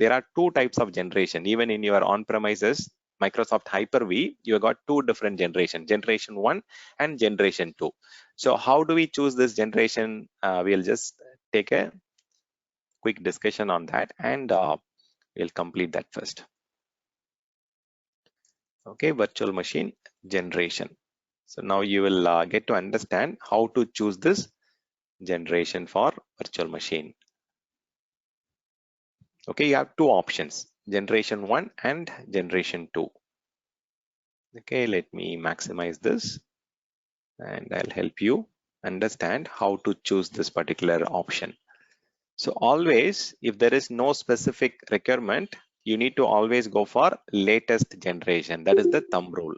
there are two types of generation. Even in your on-premises Microsoft Hyper-V, you have got two different generation 1 and generation 2. So how do we choose this generation? We'll just take a quick discussion on that, and we'll complete that first. Okay, virtual machine generation. So now you will get to understand how to choose this generation for virtual machine. Okay, you have two options, generation 1 and generation 2. Okay, let me maximize this and I'll help you understand how to choose this particular option. So always, if there is no specific requirement, you need to always go for latest generation. That is the thumb rule.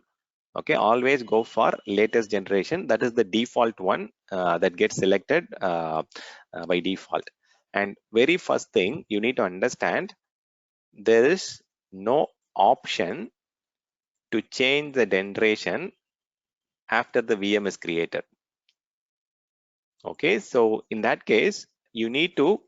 Okay, always go for latest generation. That is the default one that gets selected by default. And very first thing you need to understand, there is no option to change the generation after the VM is created. Okay, so in that case, you need to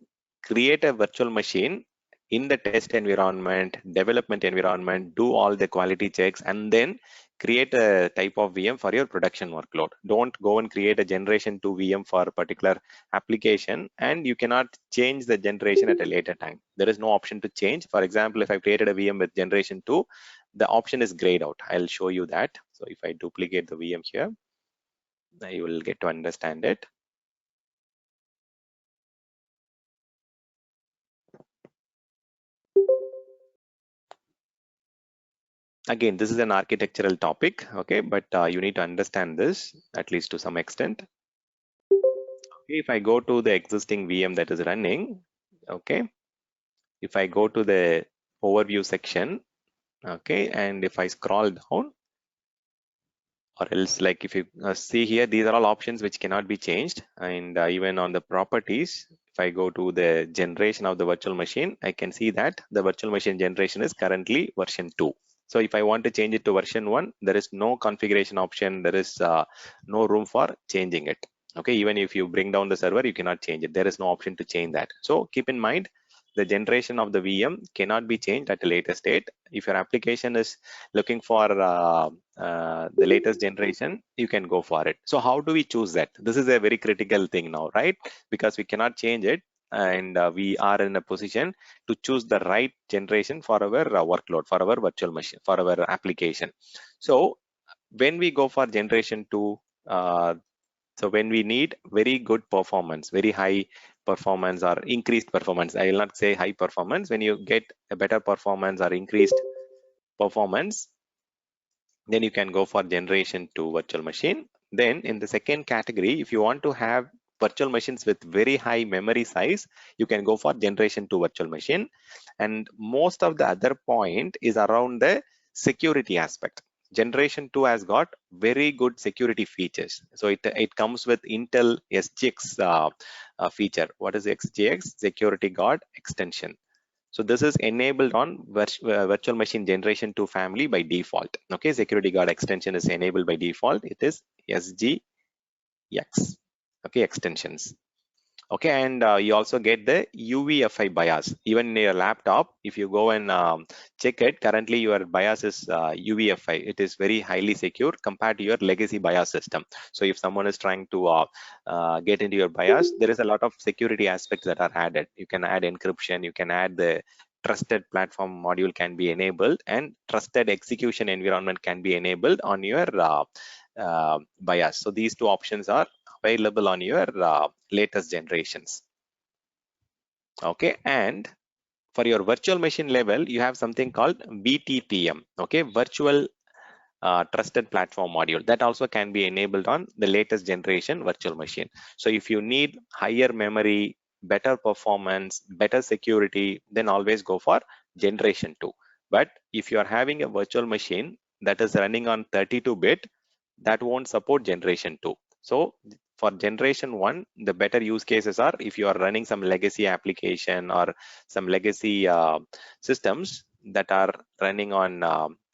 create a virtual machine in the test environment, development environment, do all the quality checks, and then create a type of VM for your production workload. Don't go and create a generation 2 VM for a particular application, and you cannot change the generation at a later time. There is no option to change. For example, if I created a VM with generation 2, the option is grayed out. I'll show you that. So if I duplicate the VM here, you will get to understand it. Again, this is an architectural topic, okay, but you need to understand this at least to some extent. Okay, if I go to the existing VM that is running, okay, if I go to the overview section, okay, and if I scroll down, or else like if you see here, these are all options which cannot be changed. And even on the properties, if I go to the generation of the virtual machine, I can see that the virtual machine generation is currently version 2. So if I want to change it to version 1, there is no configuration option. There is no room for changing it. Okay, even if you bring down the server, you cannot change it. There is no option to change that. So keep in mind, the generation of the VM cannot be changed at a later state. If your application is looking for the latest generation, you can go for it. So how do we choose that? This is a very critical thing now, right? Because we cannot change it, and we are in a position to choose the right generation for our workload, for our virtual machine, for our application. So when we go for generation 2, so when we need very good performance, very high performance or increased performance, I will not say high performance, when you get a better performance or increased performance, then you can go for generation 2 virtual machine. Then in the second category, if you want to have virtual machines with very high memory size, you can go for generation 2 virtual machine. And most of the other point is around the security aspect. Generation 2 has got very good security features. So it comes with Intel SGX feature. What is SGX? Security Guard extension. So this is enabled on virtual machine generation 2 family by default. Okay, security guard extension is enabled by default. It is SGX. Okay, extensions. Okay, and you also get the UEFI BIOS. Even in your laptop, if you go and check it, currently your BIOS is UEFI. It is very highly secure compared to your legacy BIOS system. So if someone is trying to get into your BIOS, there is a lot of security aspects that are added. You can add encryption, you can add the trusted platform module can be enabled, and trusted execution environment can be enabled on your BIOS. So these two options are available on your latest generations. Okay, and for your virtual machine level, you have something called VTPM. Okay, virtual trusted platform module, that also can be enabled on the latest generation virtual machine. So if you need higher memory, better performance, better security, then always go for generation 2. But if you are having a virtual machine that is running on 32-bit, that won't support generation 2. So for generation 1, the better use cases are if you are running some legacy application or some legacy systems that are running on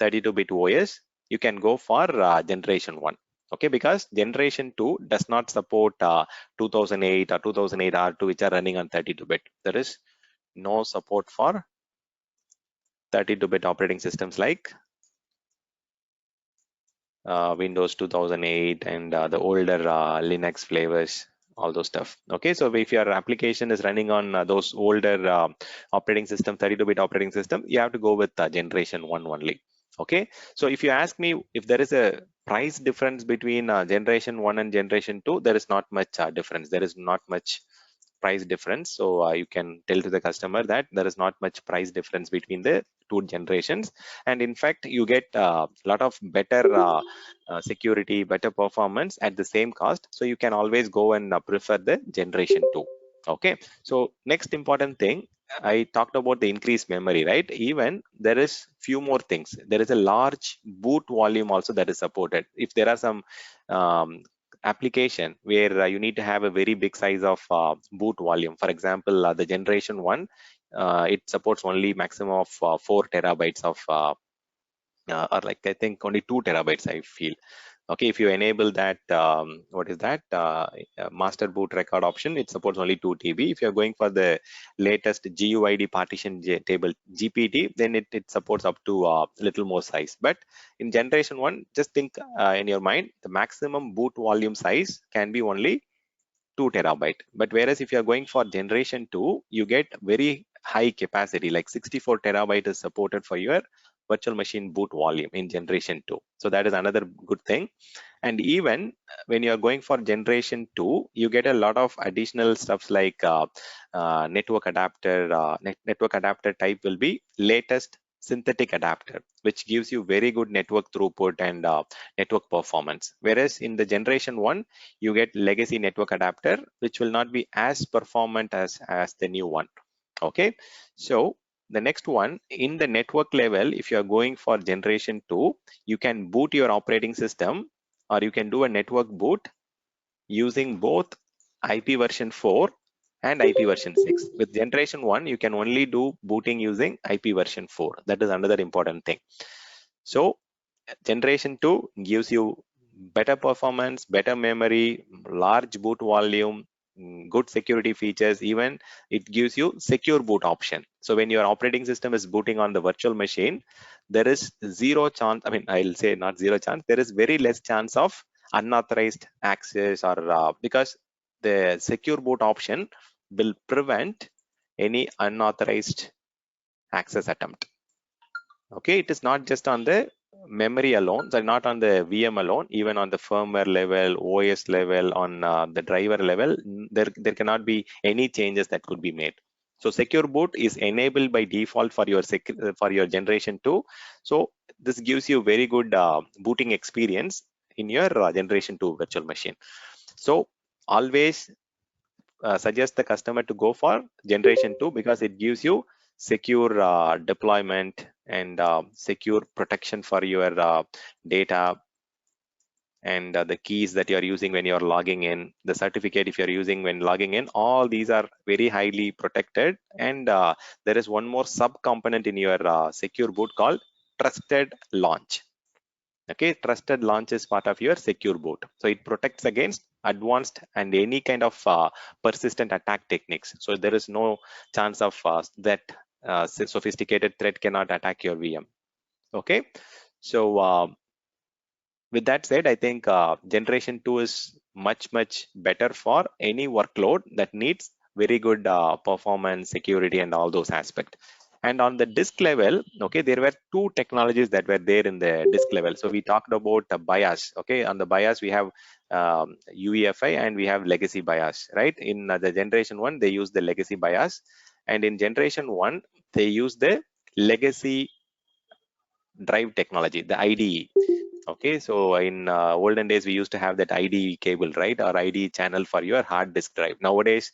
32-bit OS, you can go for generation 1. Okay, because generation 2 does not support 2008 or 2008 R2, which are running on 32-bit. There is no support for 32-bit operating systems like Windows 2008 and the older Linux flavors, all those stuff. Okay, so if your application is running on those older operating system, 32-bit operating system, you have to go with generation 1 only. Okay, so if you ask me if there is a price difference between generation 1 and generation 2, there is not much difference. There is not much price difference. So you can tell to the customer that there is not much price difference between the two generations. And in fact, you get a lot of better security, better performance at the same cost. So you can always go and prefer the generation 2. Okay. So next important thing, I talked about the increased memory, right? Even there is few more things. There is a large boot volume also that is supported. If there are some application where you need to have a very big size of boot volume. For example, the generation 1, it supports only maximum of 4 terabytes of or like I think only 2 terabytes I feel. Okay, if you enable that, what is that, master boot record option, it supports only 2 TB. If you're going for the latest GUID partition table GPT, then it supports up to a little more size. But in generation 1, just think in your mind, the maximum boot volume size can be only 2 terabyte. But whereas if you're going for generation 2, you get very high capacity, like 64 terabyte is supported for your virtual machine boot volume in generation 2. So that is another good thing. And even when you're going for generation 2, you get a lot of additional stuffs like network adapter. Network adapter type will be latest synthetic adapter, which gives you very good network throughput and network performance. Whereas in the generation 1, you get legacy network adapter, which will not be as performant as the new one. Okay, so the next one, in the network level, if you are going for generation 2, you can boot your operating system, or you can do a network boot using both IP version 4 and IP version 6. With generation 1, you can only do booting using IP version 4. That is another important thing. So generation 2 gives you better performance, better memory, large boot volume, good security features. Even it gives you secure boot option. So when your operating system is booting on the virtual machine, there is zero chance, I mean, I'll say not zero chance, there is very less chance of unauthorized access, or because the secure boot option will prevent any unauthorized access attempt. Okay, it is not just on the memory alone, so not on the VM alone, even on the firmware level, OS level, on the driver level, there cannot be any changes that could be made. So secure boot is enabled by default for your generation 2. So this gives you very good booting experience in your generation 2 virtual machine. So always suggest the customer to go for generation 2, because it gives you secure deployment and secure protection for your data, and the keys that you're using when you're logging in, the certificate if you're using when logging in, all these are very highly protected. And there is one more sub component in your secure boot called trusted launch. Okay, trusted launch is part of your secure boot. So it protects against advanced and any kind of persistent attack techniques. So there is no chance of that sophisticated threat cannot attack your VM. Okay, so with that said, I think generation 2 is much better for any workload that needs very good performance, security, and all those aspects. And on the disk level, okay, there were two technologies that were there in the disk level. So we talked about BIOS. Okay, on the BIOS we have UEFI and we have legacy BIOS, right? In the generation 1, they use the legacy BIOS, and in generation 1, they use the legacy drive technology, the IDE. Okay, so in olden days we used to have that IDE cable, right, or IDE channel for your hard disk drive. Nowadays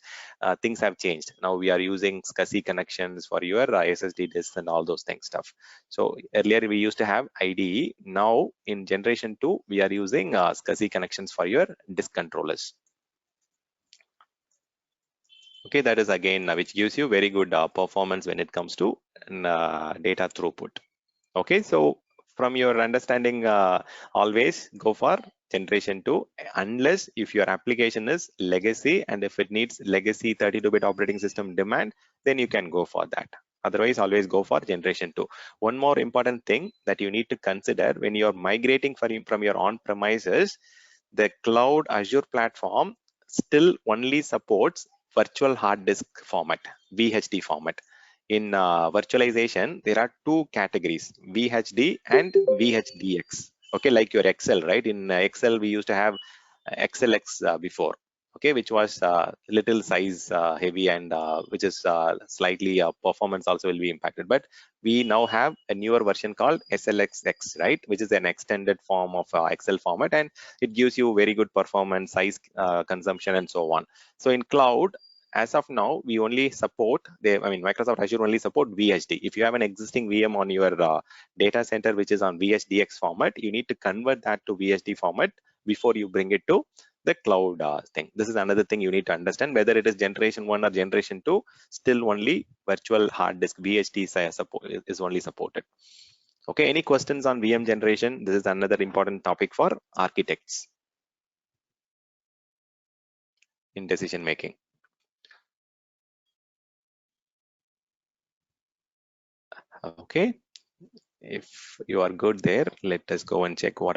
things have changed. Now we are using SCSI connections for your SSD disks and all those things stuff. So earlier we used to have IDE. Now in generation 2 we are using SCSI connections for your disk controllers. Okay, that is again which gives you very good performance when it comes to data throughput. Okay, so from your understanding, always go for generation 2, unless if your application is legacy, and if it needs legacy 32-bit operating system demand, then you can go for that. Otherwise, always go for generation 2. One more important thing that you need to consider when you're migrating from your on-premises, the cloud Azure platform still only supports virtual hard disk format, VHD format. In virtualization, there are two categories, VHD and VHDX. Okay, like your Excel, right? In Excel, we used to have XLX before, okay, which was little size heavy, and which is slightly performance also will be impacted. But we now have a newer version called SLXX, right, which is an extended form of Excel format, and it gives you very good performance, size consumption, and so on. So in cloud, as of now, we only support Microsoft Azure only support VHD. If you have an existing VM on your data center which is on VHDX format, you need to convert that to VHD format before you bring it to the cloud thing. This is another thing you need to understand, whether it is generation 1 or generation 2, still only virtual hard disk VHD is only supported. Okay, any questions on VM generation? This is another important topic for architects in decision making. Okay, if you are good there, let us go and check what